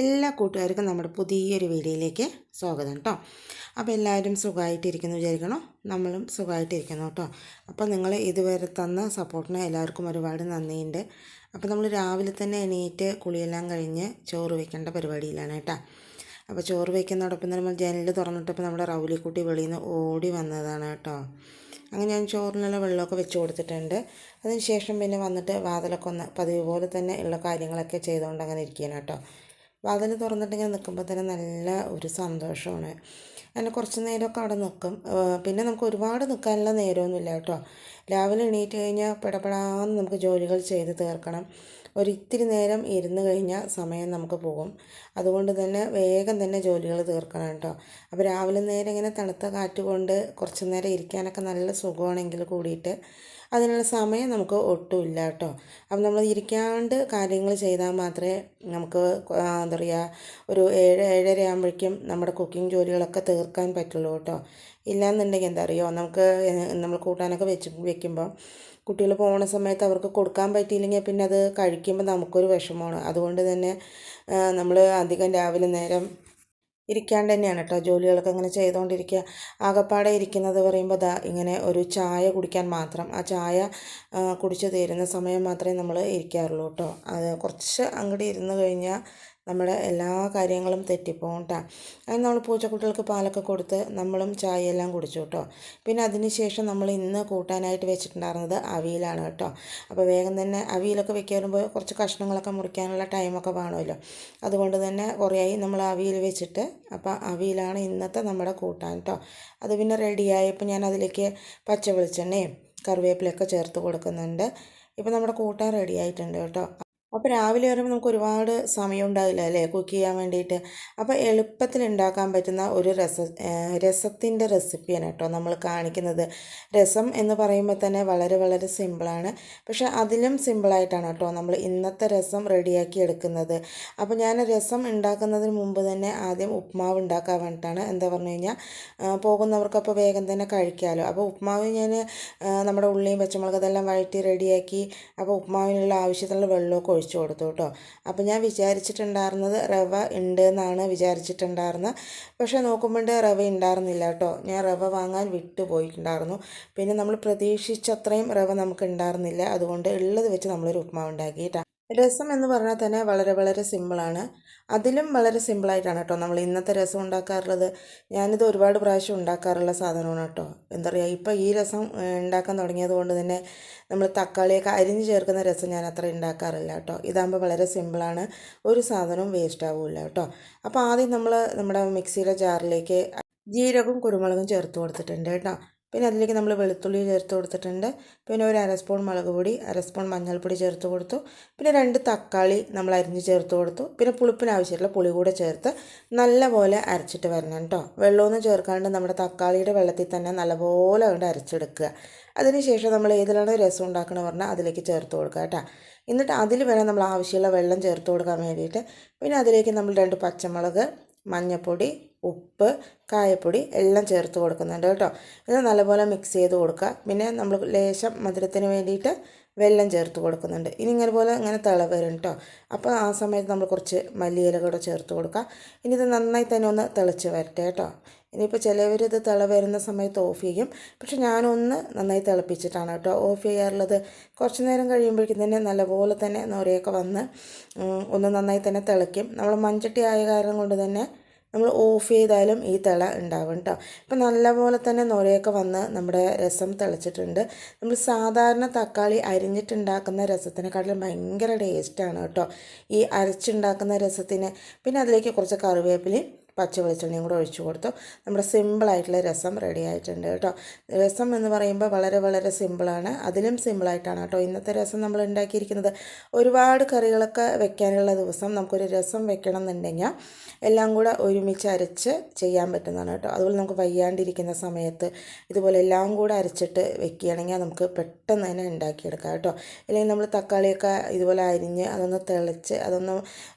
എല്ലാ കൂട്ടുകാർക്കും നമ്മുടെ പുതിയൊരു വീഡിയോയിലേക്ക് സ്വാഗതം കേട്ടോ. അപ്പോൾ എല്ലാവരും സുഖമായിട്ടിരിക്കുന്നു വിചാരിക്കണം. നമ്മളും സുഖമായിട്ടിരിക്കുന്നു കേട്ടോ. അപ്പോൾ നിങ്ങൾ ഇതുവരെ തന്ന സപ്പോർട്ടിന് എല്ലാവർക്കും ഒരുപാട് നന്ദിയുണ്ട്. അപ്പോൾ നമ്മൾ രാവിലെ തന്നെ എണീറ്റ് കുളിയെല്ലാം കഴിഞ്ഞ് ചോറ് വയ്ക്കേണ്ട പരിപാടിയിലാണ് കേട്ടോ. അപ്പോൾ ചോറ് വയ്ക്കുന്നതോടൊപ്പം തന്നെ നമ്മൾ ജനൽ തുറന്നിട്ടപ്പോൾ നമ്മുടെ റൗലിക്കുട്ടി വെളിയിൽ നിന്ന് ഓടി വന്നതാണ് കേട്ടോ. അങ്ങനെ ഞാൻ ചോറിനുള്ള വെള്ളമൊക്കെ വെച്ച് കൊടുത്തിട്ടുണ്ട്. അതിന് ശേഷം പിന്നെ വന്നിട്ട് വാതിലൊക്കെ ഒന്ന് പതിവ് പോലെ തന്നെ ഉള്ള കാര്യങ്ങളൊക്കെ ചെയ്തുകൊണ്ട് അങ്ങനെ ഇരിക്കുകയാണ് കേട്ടോ. വാതിൽ തുറന്നിട്ടിങ്ങനെ നിൽക്കുമ്പോൾ തന്നെ നല്ല ഒരു സന്തോഷമാണ്. അങ്ങനെ കുറച്ച് നേരമൊക്കെ അവിടെ നിൽക്കും. പിന്നെ നമുക്ക് ഒരുപാട് നിൽക്കാനുള്ള നേരമൊന്നുമില്ല കേട്ടോ. രാവിലെ എണീറ്റ് കഴിഞ്ഞാൽ പെടപെടാന്ന് നമുക്ക് ജോലികൾ ചെയ്ത് തീർക്കണം. ഒരിത്തിരി നേരം ഇരുന്ന് കഴിഞ്ഞാൽ സമയം നമുക്ക് പോകും. അതുകൊണ്ട് തന്നെ വേഗം തന്നെ ജോലികൾ തീർക്കണം കേട്ടോ. അപ്പോൾ രാവിലെ നേരം ഇങ്ങനെ തണുത്ത കാറ്റ് കൊണ്ട് കുറച്ച് നേരം ഇരിക്കാനൊക്കെ നല്ല സുഖമാണെങ്കിൽ കൂടിയിട്ട് അതിനുള്ള സമയം നമുക്ക് ഒട്ടുമില്ല കേട്ടോ. അപ്പം നമ്മൾ ഇരിക്കാണ്ട് കാര്യങ്ങൾ ചെയ്താൽ മാത്രമേ നമുക്ക് എന്താ പറയുക ഒരു 7-7:30 ആകുമ്പോഴേക്കും നമ്മുടെ കുക്കിംഗ് ജോലികളൊക്കെ തീർക്കാൻ പറ്റുള്ളൂ കേട്ടോ. ഇല്ലയെന്നുണ്ടെങ്കിൽ എന്താ അറിയുമോ, നമുക്ക് നമ്മൾ കൂട്ടാനൊക്കെ വെക്കുമ്പോൾ കുട്ടികൾ പോകുന്ന സമയത്ത് അവർക്ക് കൊടുക്കാൻ പറ്റിയില്ലെങ്കിൽ പിന്നെ അത് കഴിക്കുമ്പോൾ നമുക്കൊരു വിഷമമാണ്. അതുകൊണ്ട് തന്നെ നമ്മൾ അധികം രാവിലെ നേരം ഇരിക്കാണ്ട് തന്നെയാണ് കേട്ടോ ജോലികളൊക്കെ ഇങ്ങനെ ചെയ്തുകൊണ്ടിരിക്കുക. ആകപ്പാടെ ഇരിക്കുന്നത് പറയുമ്പോൾ ഇങ്ങനെ ഒരു ചായ കുടിക്കാൻ മാത്രം, ആ ചായ കുടിച്ച് തീരുന്ന സമയം മാത്രമേ നമ്മൾ ഇരിക്കാറുള്ളൂ കേട്ടോ. അത് കുറച്ച് അങ്ങോട്ട് ഇരുന്ന് കഴിഞ്ഞാൽ നമ്മുടെ എല്ലാ കാര്യങ്ങളും തെറ്റിപ്പോകും കേട്ടോ. അങ്ങനെ നമ്മൾ പൂച്ചക്കുട്ടികൾക്ക് പാലൊക്കെ കൊടുത്ത് നമ്മളും ചായയെല്ലാം കുടിച്ചു കേട്ടോ. പിന്നെ അതിന് ശേഷം നമ്മൾ ഇന്ന് കൂട്ടാനായിട്ട് വെച്ചിട്ടുണ്ടായിരുന്നത് അവിയലാണ് കേട്ടോ. അപ്പോൾ വേഗം തന്നെ അവിയലൊക്കെ വെക്കാൻ വരുമ്പോൾ കുറച്ച് കഷ്ണങ്ങളൊക്കെ മുറിക്കാനുള്ള ടൈമൊക്കെ വേണമല്ലോ. അതുകൊണ്ട് തന്നെ കുറേയായി നമ്മൾ അവിയൽ വെച്ചിട്ട്. അപ്പോൾ അവിയലാണ് ഇന്നത്തെ നമ്മുടെ കൂട്ടാൻ കേട്ടോ. അത് പിന്നെ റെഡിയായപ്പോൾ ഞാൻ അതിലേക്ക് പച്ച വെളിച്ചെണ്ണയും കറിവേപ്പിലൊക്കെ ചേർത്ത് കൊടുക്കുന്നുണ്ട്. ഇപ്പോൾ നമ്മുടെ കൂട്ടാൻ റെഡി ആയിട്ടുണ്ട് കേട്ടോ. അപ്പോൾ രാവിലെ വരുമ്പോൾ നമുക്ക് ഒരുപാട് സമയം ഉണ്ടാവില്ല അല്ലേ കുക്ക് ചെയ്യാൻ വേണ്ടിയിട്ട്. അപ്പോൾ എളുപ്പത്തിൽ ഉണ്ടാക്കാൻ പറ്റുന്ന ഒരു രസത്തിൻ്റെ റെസിപ്പിയാണ് കേട്ടോ നമ്മൾ കാണിക്കുന്നത്. രസം എന്ന് പറയുമ്പോൾ തന്നെ വളരെ വളരെ സിമ്പിളാണ്. പക്ഷേ അതിലും സിമ്പിളായിട്ടാണ് കേട്ടോ നമ്മൾ ഇന്നത്തെ രസം റെഡിയാക്കി എടുക്കുന്നത്. അപ്പോൾ ഞാൻ രസം ഉണ്ടാക്കുന്നതിന് മുമ്പ് തന്നെ ആദ്യം ഉപ്മാവ് ഉണ്ടാക്കാൻ വേണ്ടിയിട്ടാണ്. എന്താ പറഞ്ഞു കഴിഞ്ഞാൽ പോകുന്നവർക്കപ്പോൾ വേഗം തന്നെ കഴിക്കാമല്ലോ. അപ്പോൾ ഉപ്മാവ് ഞാൻ നമ്മുടെ ഉള്ളിയും പച്ചമുളക് അതെല്ലാം വഴറ്റി റെഡിയാക്കി. അപ്പോൾ ഉപ്മാവിനുള്ള ആവശ്യത്തിനുള്ള വെള്ളമൊക്കെ ഒഴിച്ചു കൊടുത്തു കേട്ടോ. അപ്പോൾ ഞാൻ വിചാരിച്ചിട്ടുണ്ടായിരുന്നത് റവ ഉണ്ട് എന്നാണ് വിചാരിച്ചിട്ടുണ്ടായിരുന്നത്. പക്ഷേ നോക്കുമ്പോൾ റവ ഉണ്ടായിരുന്നില്ല കേട്ടോ. ഞാൻ റവ വാങ്ങാൻ വിട്ടു പോയിട്ടുണ്ടായിരുന്നു. പിന്നെ നമ്മൾ പ്രതീക്ഷിച്ചത്രയും റവ നമുക്ക് ഉണ്ടായിരുന്നില്ല. അതുകൊണ്ട് ഉള്ളത് വെച്ച് നമ്മളൊരു ഉപ്മാവ് ഉണ്ടാക്കി കേട്ടോ. രസം എന്ന് പറഞ്ഞാൽ തന്നെ വളരെ വളരെ സിമ്പിളാണ്. അതിലും വളരെ സിമ്പിളായിട്ടാണ് കേട്ടോ നമ്മൾ ഇന്നത്തെ രസം ഉണ്ടാക്കാറുള്ളത്. ഞാനിത് ഒരുപാട് പ്രാവശ്യം ഉണ്ടാക്കാറുള്ള സാധനമാണ് കേട്ടോ. എന്താ പറയുക, ഇപ്പോൾ ഈ രസം ഉണ്ടാക്കാൻ തുടങ്ങിയത് കൊണ്ട് തന്നെ നമ്മൾ തക്കാളിയൊക്കെ അരിഞ്ഞ് ചേർക്കുന്ന രസം ഞാൻ അത്ര ഉണ്ടാക്കാറില്ല കേട്ടോ. ഇതാകുമ്പോൾ വളരെ സിമ്പിളാണ്, ഒരു സാധനവും വേസ്റ്റ് ആവില്ല കേട്ടോ. അപ്പോൾ ആദ്യം നമ്മൾ നമ്മുടെ മിക്സിയുടെ ജാറിലേക്ക് ജീരകവും കുരുമുളകും ചേർത്ത് കൊടുത്തിട്ടുണ്ട് കേട്ടോ. പിന്നെ അതിലേക്ക് നമ്മൾ വെളുത്തുള്ളി ചേർത്ത് കൊടുത്തിട്ടുണ്ട്. പിന്നെ ഒരു 1/2 സ്പൂൺ മുളക് പൊടി, 1/2 സ്പൂൺ മഞ്ഞൾപ്പൊടി ചേർത്ത് കൊടുത്തു. പിന്നെ 2 തക്കാളി നമ്മൾ അരിഞ്ഞ് ചേർത്ത് കൊടുത്തു. പിന്നെ പുളിപ്പിന് ആവശ്യമുള്ള പുളി കൂടെ ചേർത്ത് നല്ലപോലെ അരച്ചിട്ട് വരണം കേട്ടോ. വെള്ളമൊന്നും ചേർക്കാണ്ട് നമ്മുടെ തക്കാളിയുടെ വെള്ളത്തിൽ തന്നെ നല്ലപോലെ കൊണ്ട് അരച്ചെടുക്കുക. അതിനുശേഷം നമ്മൾ ഏതിലാണോ രസം ഉണ്ടാക്കണമെന്ന് പറഞ്ഞാൽ അതിലേക്ക് ചേർത്ത് കൊടുക്കുക കേട്ടോ. എന്നിട്ട് അതിൽ വേണം നമ്മൾ ആവശ്യമുള്ള വെള്ളം ചേർത്ത് കൊടുക്കാൻ വേണ്ടിയിട്ട്. പിന്നെ അതിലേക്ക് നമ്മൾ 2 പച്ചമുളക്, മഞ്ഞൾപ്പൊടി, ഉപ്പ്, കായപ്പൊടി എല്ലാം ചേർത്ത് കൊടുക്കുന്നുണ്ട് കേട്ടോ. ഇത് നല്ലപോലെ മിക്സ് ചെയ്ത് കൊടുക്കുക. പിന്നെ നമ്മൾ ലേശം മധുരത്തിന് വേണ്ടിയിട്ട് വെള്ളം ചേർത്ത് കൊടുക്കുന്നുണ്ട്. ഇനി ഇങ്ങനെ തിള വരും കേട്ടോ. അപ്പോൾ ആ സമയത്ത് നമ്മൾ കുറച്ച് മല്ലിയില കൂടെ ചേർത്ത് കൊടുക്കുക. ഇനി ഇത് നന്നായി തന്നെ ഒന്ന് തിളച്ച് വരട്ടെ കേട്ടോ. ഇനിയിപ്പോൾ ചിലവരിത് തിള വരുന്ന സമയത്ത് ഓഫ് ചെയ്യും. പക്ഷെ ഞാനൊന്ന് നന്നായി തിളപ്പിച്ചിട്ടാണ് കേട്ടോ ഓഫ് ചെയ്യാറുള്ളത്. കുറച്ച് നേരം കഴിയുമ്പോഴേക്കും തന്നെ നല്ലപോലെ തന്നെ നൊരയൊക്കെ വന്ന് ഒന്ന് നന്നായി തന്നെ തിളയ്ക്കും. നമ്മൾ മൺചട്ടി ആയ കാരണം കൊണ്ട് തന്നെ നമ്മൾ ഓഫ് ചെയ്താലും ഈ തിള ഉണ്ടാവും കേട്ടോ. ഇപ്പം നല്ലപോലെ തന്നെ നൊരയൊക്കെ വന്ന് നമ്മുടെ രസം തിളച്ചിട്ടുണ്ട്. നമ്മൾ സാധാരണ തക്കാളി അരിഞ്ഞിട്ടുണ്ടാക്കുന്ന രസത്തിനെക്കാട്ടിലും ഭയങ്കര ടേസ്റ്റാണ് കേട്ടോ ഈ അരച്ചുണ്ടാക്കുന്ന രസത്തിന്. പിന്നെ അതിലേക്ക് കുറച്ച് കറിവേപ്പിലയും പച്ച വെളിച്ചെണ്ണയും കൂടെ ഒഴിച്ചു കൊടുത്തു. നമ്മുടെ സിമ്പിളായിട്ടുള്ള രസം റെഡി ആയിട്ടുണ്ട് കേട്ടോ. രസം എന്ന് പറയുമ്പോൾ വളരെ വളരെ സിമ്പിളാണ്. അതിലും സിമ്പിളായിട്ടാണ് കേട്ടോ ഇന്നത്തെ രസം നമ്മൾ ഉണ്ടാക്കിയിരിക്കുന്നത്. ഒരുപാട് കറികളൊക്കെ വെക്കാനുള്ള ദിവസം നമുക്കൊരു രസം വെക്കണം എന്നുണ്ടെങ്കിൽ എല്ലാം കൂടെ ഒരുമിച്ച് അരച്ച് ചെയ്യാൻ പറ്റുന്നതാണ് കേട്ടോ. അതുപോലെ നമുക്ക് വയ്യാണ്ടിരിക്കുന്ന സമയത്ത് ഇതുപോലെ എല്ലാം കൂടെ അരച്ചിട്ട് വെക്കുകയാണെങ്കിൽ നമുക്ക് പെട്ടെന്ന് തന്നെ ഉണ്ടാക്കിയെടുക്കാം കേട്ടോ. അല്ലെങ്കിൽ നമ്മൾ തക്കാളിയൊക്കെ ഇതുപോലെ അരിഞ്ഞ് അതൊന്ന് തിളച്ച് അതൊന്ന്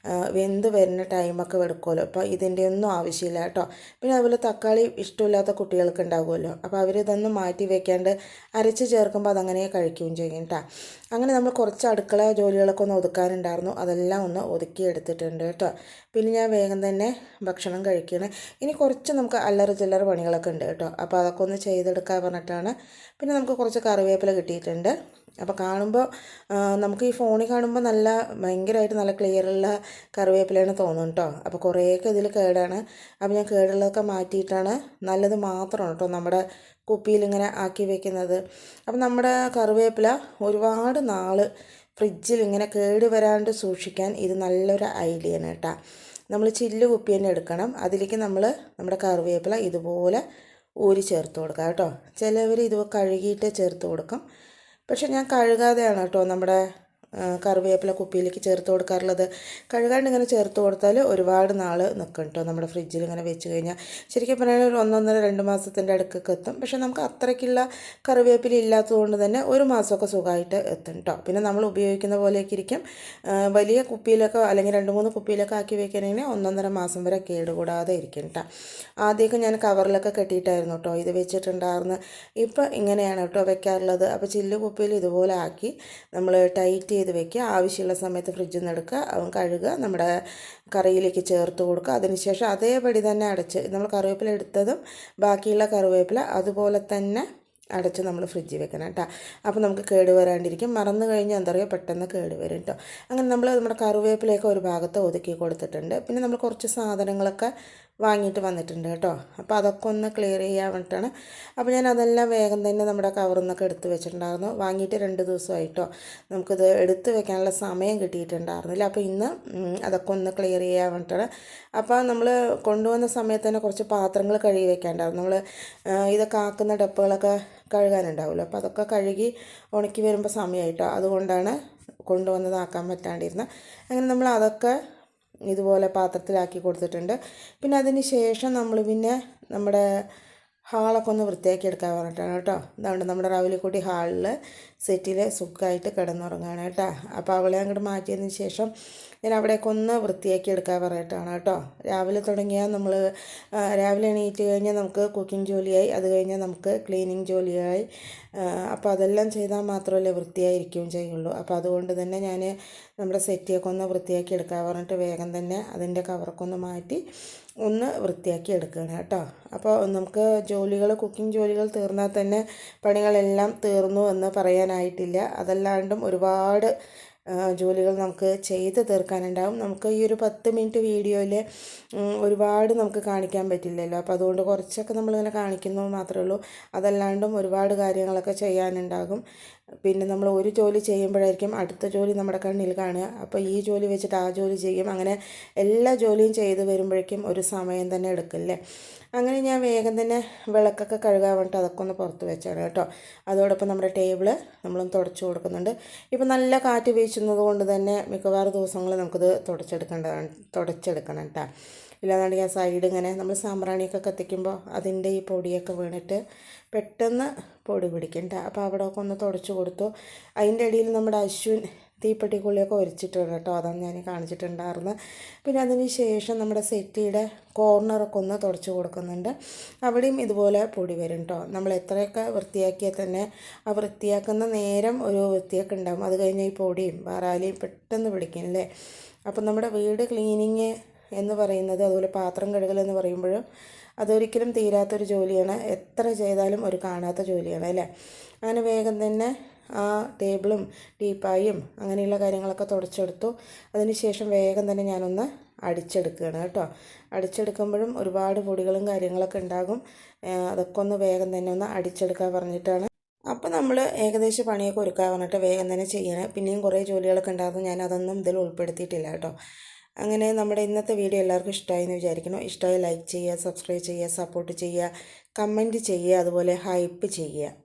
വെന്ത് വരുന്ന ടൈമൊക്കെ എടുക്കുമല്ലോ. അപ്പോൾ ഇതിൻ്റെ ഒന്നും ഒന്നും ആവശ്യമില്ല കേട്ടോ. പിന്നെ അതുപോലെ തക്കാളി ഇഷ്ടമില്ലാത്ത കുട്ടികൾക്ക് ഉണ്ടാകുമല്ലോ, അപ്പോൾ അവരിതൊന്നും മാറ്റി വെക്കാണ്ട് അരച്ച് ചേർക്കുമ്പോൾ അതങ്ങനെ കഴിക്കുകയും ചെയ്യും കേട്ടോ. അങ്ങനെ നമ്മൾ കുറച്ച് അടുക്കള ജോലികളൊക്കെ ഒന്ന് ഒതുക്കാനുണ്ടായിരുന്നു, അതെല്ലാം ഒന്ന് ഒതുക്കി എടുത്തിട്ടുണ്ട് കേട്ടോ. പിന്നെ ഞാൻ വേഗം തന്നെ ഭക്ഷണം കഴിക്കണം. ഇനി കുറച്ച് നമുക്ക് അല്ലറ ചില്ലറ പണികളൊക്കെ ഉണ്ട് കേട്ടോ, അപ്പോൾ അതൊക്കെ ഒന്ന് ചെയ്തെടുക്കാൻ പറഞ്ഞിട്ടാണ്. പിന്നെ നമുക്ക് കുറച്ച് കറിവേപ്പില കിട്ടിയിട്ടുണ്ട്. അപ്പോൾ കാണുമ്പോൾ നമുക്ക് ഈ ഫോണിൽ കാണുമ്പോൾ നല്ല ഭയങ്കരമായിട്ട് നല്ല ക്ലിയറുള്ള കറിവേപ്പിലയാണ് തോന്നും കേട്ടോ. അപ്പോൾ കുറേയൊക്കെ ഇതിൽ കേടാണ്. അപ്പോൾ ഞാൻ കേടുള്ളതൊക്കെ മാറ്റിയിട്ടാണ് നല്ലത് മാത്രമാണ് കേട്ടോ നമ്മുടെ കുപ്പിയിൽ ഇങ്ങനെ ആക്കി വെക്കുന്നത്. അപ്പം നമ്മുടെ കറിവേപ്പില ഒരുപാട് നാൾ ഫ്രിഡ്ജിൽ ഇങ്ങനെ കേട് വരാണ്ട് സൂക്ഷിക്കാൻ ഇത് നല്ലൊരു ഐഡിയ ആണ് കേട്ടോ. നമ്മൾ ചില്ല് കുപ്പി തന്നെ എടുക്കണം. അതിലേക്ക് നമ്മൾ നമ്മുടെ കറിവേപ്പില ഇതുപോലെ ഊരി ചേർത്ത് കൊടുക്കുക കേട്ടോ. ചിലവർ ഇത് കഴുകിയിട്ട് ചേർത്ത് കൊടുക്കും, പക്ഷെ ഞാൻ കഴുകാതെയാണ് കേട്ടോ നമ്മുടെ കറിവേപ്പില കുപ്പിയിലേക്ക് ചേർത്ത് കൊടുക്കാറുള്ളത്. കഴുകാണ്ട് ഇങ്ങനെ ചേർത്ത് കൊടുത്താൽ ഒരുപാട് നാൾ നിൽക്കും കേട്ടോ നമ്മുടെ ഫ്രിഡ്ജിൽ ഇങ്ങനെ വെച്ച് കഴിഞ്ഞാൽ. ശരിക്കും പറഞ്ഞാൽ ഒരു 1-1.5-2 മാസത്തിൻ്റെ അടുക്കൊക്കെ എത്തും. പക്ഷെ നമുക്ക് അത്രയ്ക്കുള്ള കറിവേപ്പില ഇല്ലാത്തതുകൊണ്ട് തന്നെ 1 മാസമൊക്കെ സുഖമായിട്ട് എത്തും കേട്ടോ. പിന്നെ നമ്മൾ ഉപയോഗിക്കുന്ന പോലെയൊക്കെ ഇരിക്കും. വലിയ കുപ്പിയിലൊക്കെ അല്ലെങ്കിൽ 2-3 കുപ്പിയിലൊക്കെ ആക്കി വെക്കണമെങ്കിൽ 1-1.5 മാസം വരെ കേടുകൂടാതെ ഇരിക്കും കേട്ടോ. ആദ്യമൊക്കെ ഞാൻ കവറിലൊക്കെ കെട്ടിയിട്ടായിരുന്നു കേട്ടോ ഇത് വെച്ചിട്ടുണ്ടായിരുന്നു. ഇപ്പം ഇങ്ങനെയാണ് കേട്ടോ വെക്കാറുള്ളത്. അപ്പോൾ ചില്ല് കുപ്പിയിൽ ഇതുപോലെ ആക്കി നമ്മൾ ടൈറ്റ് ചെയ്ത് വെക്കുക. ആവശ്യമുള്ള സമയത്ത് ഫ്രിഡ്ജിൽ നിന്ന് എടുക്കുക, കഴുകുക, നമ്മുടെ കറിയിലേക്ക് ചേർത്ത് കൊടുക്കുക. അതിനുശേഷം അതേപടി തന്നെ അടച്ച് നമ്മൾ കറിവേപ്പില എടുത്തതും ബാക്കിയുള്ള കറിവേപ്പില അതുപോലെ തന്നെ അടച്ച് നമ്മൾ ഫ്രിഡ്ജിൽ വെക്കണം കേട്ടോ. അപ്പോൾ നമുക്ക് കേട് വരാണ്ടിരിക്കും. മറന്നു കഴിഞ്ഞാൽ എന്താ പറയുക, പെട്ടെന്ന് കേട് വരും കേട്ടോ. അങ്ങനെ നമ്മൾ നമ്മുടെ കറിവേപ്പിലയൊക്കെ ഒരു ഭാഗത്ത് ഒതുക്കി കൊടുത്തിട്ടുണ്ട്. പിന്നെ നമ്മൾ കുറച്ച് സാധനങ്ങളൊക്കെ വാങ്ങിയിട്ട് വന്നിട്ടുണ്ട് കേട്ടോ. അപ്പോൾ അതൊക്കെ ഒന്ന് ക്ലിയർ ചെയ്യാൻ വേണ്ടിയിട്ടാണ്. അപ്പോൾ ഞാൻ അതെല്ലാം വേഗം തന്നെ നമ്മുടെ കവറിൽ നിന്നൊക്കെ എടുത്ത് വെച്ചിട്ടുണ്ടായിരുന്നു. വാങ്ങിയിട്ട് 2 ദിവസമായിട്ടോ. നമുക്കിത് എടുത്ത് വെക്കാനുള്ള സമയം കിട്ടിയിട്ടുണ്ടായിരുന്നില്ല. അപ്പോൾ ഇന്ന് അതൊക്കെ ഒന്ന് ക്ലിയർ ചെയ്യാൻ വേണ്ടിയിട്ടാണ്. അപ്പോൾ നമ്മൾ കൊണ്ടുവന്ന സമയത്ത് തന്നെ കുറച്ച് പാത്രങ്ങൾ കഴുകി വെക്കാണ്ടായിരുന്നു. നമ്മൾ ഇതൊക്കെ ആക്കുന്ന ഡപ്പകളൊക്കെ കഴുകാനുണ്ടാവുമല്ലോ, അപ്പോൾ അതൊക്കെ കഴുകി ഉണക്കി വരുമ്പോൾ സമയമായിട്ടോ. അതുകൊണ്ടാണ് കൊണ്ടുവന്നതാക്കാൻ പറ്റാണ്ടിരുന്നത്. അങ്ങനെ നമ്മൾ അതൊക്കെ ഇതുപോലെ പാത്രത്തിലാക്കി കൊടുത്തിട്ടുണ്ട്. പിന്നെ അതിന് ശേഷം നമ്മൾ പിന്നെ നമ്മുടെ ഹാളൊക്കെ ഒന്ന് വൃത്തിയാക്കി എടുക്കാൻ പറഞ്ഞിട്ടാണ് കേട്ടോ. അതുകൊണ്ട് നമ്മുടെ റൗലിക്കുട്ടി ഹാളിൽ സെറ്റിൽ സുഖമായിട്ട് കിടന്നുറങ്ങുകയാണ് കേട്ടോ. അപ്പോൾ അവളെ അങ്ങോട്ട് മാറ്റിയതിന് ശേഷം ഞാൻ അവിടെയൊക്കെ ഒന്ന് വൃത്തിയാക്കി എടുക്കാൻ പറഞ്ഞിട്ടാണ് കേട്ടോ. രാവിലെ തുടങ്ങിയാൽ നമ്മൾ രാവിലെ എണീറ്റ് കഴിഞ്ഞാൽ നമുക്ക് കുക്കിംഗ് ജോലിയായി, അത് കഴിഞ്ഞാൽ നമുക്ക് ക്ലീനിങ് ജോലിയായി. അപ്പോൾ അതെല്ലാം ചെയ്താൽ മാത്രമല്ലേ വൃത്തിയായിരിക്കുകയും ചെയ്യുള്ളൂ. അപ്പോൾ അതുകൊണ്ട് തന്നെ ഞാൻ നമ്മുടെ സെറ്റിയൊക്കെ ഒന്ന് വൃത്തിയാക്കി എടുക്കാൻ പറഞ്ഞിട്ട് വേഗം തന്നെ അതിൻ്റെ കവറൊക്കെ ഒന്ന് മാറ്റി ഒന്ന് വൃത്തിയാക്കി എടുക്കുകയാണ് കേട്ടോ. അപ്പോൾ നമുക്ക് കുക്കിംഗ് ജോലികൾ തീർന്നാൽ തന്നെ പണികളെല്ലാം തീർന്നു എന്ന് പറയാനായിട്ടില്ല. അതല്ലാണ്ടും ഒരുപാട് ജോലികൾ നമുക്ക് ചെയ്ത് തീർക്കാനുണ്ടാകും. നമുക്ക് ഈ ഒരു 10 മിനിറ്റ് വീഡിയോയിൽ ഒരുപാട് നമുക്ക് കാണിക്കാൻ പറ്റില്ലല്ലോ. അപ്പോൾ അതുകൊണ്ട് കുറച്ചൊക്കെ നമ്മളിങ്ങനെ കാണിക്കുന്നു മാത്രമേ ഉള്ളൂ. അതല്ലാണ്ടും ഒരുപാട് കാര്യങ്ങളൊക്കെ ചെയ്യാനുണ്ടാകും. പിന്നെ നമ്മൾ ഒരു ജോലി ചെയ്യുമ്പോഴായിരിക്കും അടുത്ത ജോലി നമ്മുടെ കണ്ണിൽ കാണുക. അപ്പോൾ ഈ ജോലി വെച്ചിട്ട് ആ ജോലി ചെയ്യും. അങ്ങനെ എല്ലാ ജോലിയും ചെയ്ത് വരുമ്പോഴേക്കും ഒരു സമയം തന്നെ എടുക്കില്ലേ. അങ്ങനെ ഞാൻ വേഗം തന്നെ വിളക്കൊക്കെ കഴുകാൻ വേണ്ടിയിട്ട് അതൊക്കെ ഒന്ന് പുറത്ത് വെച്ചാണ് കേട്ടോ. അതോടൊപ്പം നമ്മുടെ ടേബിള് നമ്മളൊന്ന് തുടച്ചു കൊടുക്കുന്നുണ്ട്. ഇപ്പോൾ നല്ല കാറ്റ് വീശുന്നത് കൊണ്ട് തന്നെ മിക്കവാറും ദിവസങ്ങളിൽ നമുക്കിത് തുടച്ചെടുക്കണം കേട്ടോ. ഇല്ലാന്നുണ്ടെങ്കിൽ ആ സൈഡ് ഇങ്ങനെ നമ്മൾ സാമ്പ്രാണിയൊക്കെ കത്തിക്കുമ്പോൾ അതിൻ്റെ ഈ പൊടിയൊക്കെ വീണിട്ട് പെട്ടെന്ന് പൊടി പിടിക്കും കേട്ടോ. അപ്പോൾ അവിടെയൊക്കെ ഒന്ന് തുടച്ചു കൊടുത്തു. അതിൻ്റെ ഇടയിൽ നമ്മുടെ അശ്വിൻ തീപ്പെട്ടിക്കുള്ളിയൊക്കെ ഒരിച്ചിട്ടുണ്ട് കേട്ടോ. അതാണ് ഞാൻ കാണിച്ചിട്ടുണ്ടായിരുന്നത്. പിന്നെ അതിന് ശേഷം നമ്മുടെ സെറ്റിയുടെ കോർണറൊക്കെ ഒന്ന് തുടച്ച് കൊടുക്കുന്നുണ്ട്. അവിടെയും ഇതുപോലെ പൊടി വരും കേട്ടോ. നമ്മൾ എത്രയൊക്കെ വൃത്തിയാക്കിയാൽ തന്നെ ആ വൃത്തിയാക്കുന്ന നേരം ഒരു വൃത്തിയൊക്കെ ഉണ്ടാകും. അത് കഴിഞ്ഞ് ഈ പൊടിയും വാറാലിയും പെട്ടെന്ന് പിടിക്കും അല്ലേ. അപ്പം നമ്മുടെ വീട് ക്ലീനിങ് എന്ന് പറയുന്നത്, അതുപോലെ പാത്രം കഴുകൽ എന്ന് പറയുമ്പോഴും അതൊരിക്കലും തീരാത്തൊരു ജോലിയാണ്. എത്ര ചെയ്താലും ഒരു കാണാത്ത ജോലിയാണ് അല്ലേ. അങ്ങനെ വേഗം തന്നെ ആ ടേബിളും ടീപ്പായും അങ്ങനെയുള്ള കാര്യങ്ങളൊക്കെ തുടച്ചെടുത്തു. അതിന് ശേഷം വേഗം തന്നെ ഞാനൊന്ന് അടിച്ചെടുക്കുകയാണ് കേട്ടോ. അടിച്ചെടുക്കുമ്പോഴും ഒരുപാട് പൊടികളും കാര്യങ്ങളൊക്കെ ഉണ്ടാകും. അതൊക്കെ ഒന്ന് വേഗം തന്നെ ഒന്ന് അടിച്ചെടുക്കാൻ പറഞ്ഞിട്ടാണ്. അപ്പോൾ നമ്മൾ ഏകദേശം പണിയൊക്കെ ഒരുക്കാൻ പറഞ്ഞിട്ട് വേഗം തന്നെ ചെയ്യണം. പിന്നെയും കുറേ ജോലികളൊക്കെ ഉണ്ടാകും, ഞാൻ അതൊന്നും ഇതിൽ ഉൾപ്പെടുത്തിയിട്ടില്ല കേട്ടോ. അങ്ങനെ നമ്മുടെ ഇന്നത്തെ വീഡിയോ എല്ലാവർക്കും ഇഷ്ടമായി എന്ന് വിചാരിക്കുന്നു. ഇഷ്ടമായി ലൈക്ക് ചെയ്യുക, സബ്സ്ക്രൈബ് ചെയ്യുക, സപ്പോർട്ട് ചെയ്യുക, കമൻറ്റ് ചെയ്യുക, അതുപോലെ ഹൈപ്പ് ചെയ്യുക.